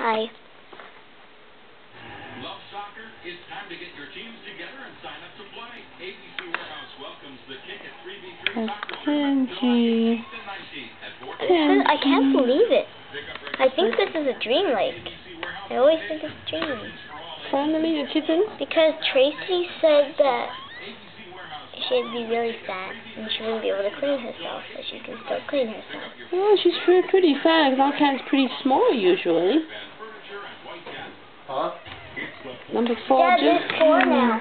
Hi. Love soccer? It's time to get your teams together and sign up to play. ABC Warehouse welcomes the kick at 3v3 soccer tournament July 18th and 19th at 4. I can't believe it. I think this is a dream lake. I always think it's a dream lake. Finally, a kitten? Because Tracy said that she'd be really fat and she wouldn't be able to clean herself, but she can still clean herself. Well, she's pretty fat. Our cat's pretty small usually. Huh? Number 4. Yeah, there's 4 now.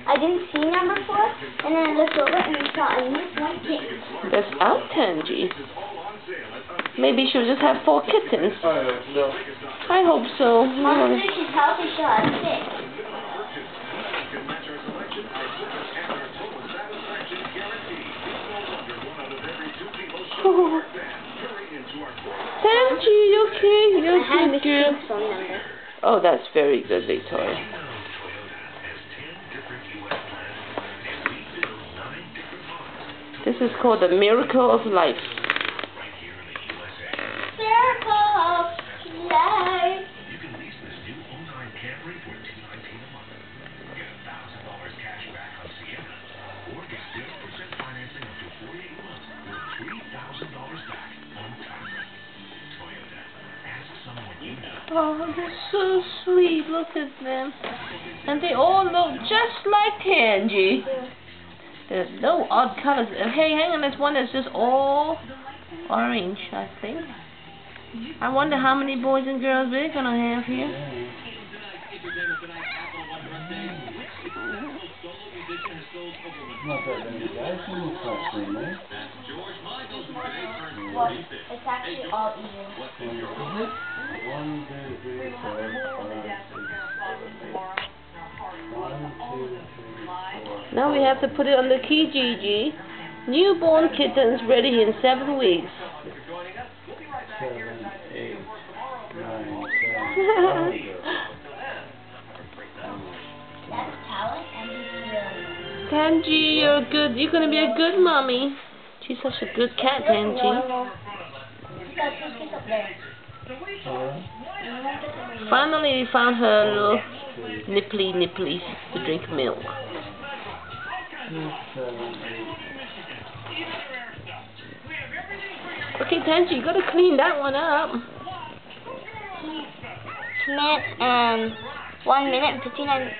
I didn't see number 4, and then I looked over and I saw a new one kitten. That's out, Tangy. Maybe she'll just have 4 kittens. No. I hope so. Mom said she's healthy, she'll have 6. Oh. Tangy, you okay? You're I had good, girl. phone number. Oh, that's very good, Victoria. This is called the miracle of life. Miracle of life. You can lease this new 09 Camry for $219 a month. Get $1,000 cash back on Sienna, or get 0% financing up to 48 months with $3,000 back on Tundra. Toyota. Ask someone you know. Oh, they're so sweet. Look at them. And they all look just like Tangy. There's no odd colors. Hey, hang on. There's one that's just all orange, I think. I wonder how many boys and girls we're going to have here. Not that many guys in the classroom, eh? Well, it's actually all even. 1, 2, 3, 4, 5, 6, 7, 8. 1, 2, 3, 4. Now we have to put it on the Kijiji. Newborn kittens ready in 7 weeks. 7, 8, 9, 10. That's talent and he's really. Tangy, you're good. You're gonna be a good mommy. She's such a good cat, Tangy. No. She's got 2 kids up there. Finally, we found her little nipplies to drink milk. 7, 8. Okay, Tangy, you gotta clean that one up. 2 minutes and 1 minute and 59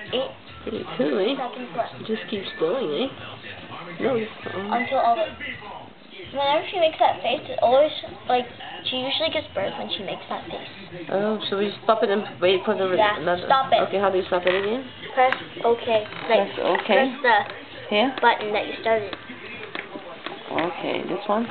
Pretty cool, eh? seconds left. It just keeps going, eh? No, Until all the... Whenever she makes that face, it always, like, she usually gets birth when she makes that face. Oh, so we stop it and wait for the another. Stop it. Okay, how do you stop it again? Press OK. Like, Press OK. Press the Here? button that you started. Okay, this one?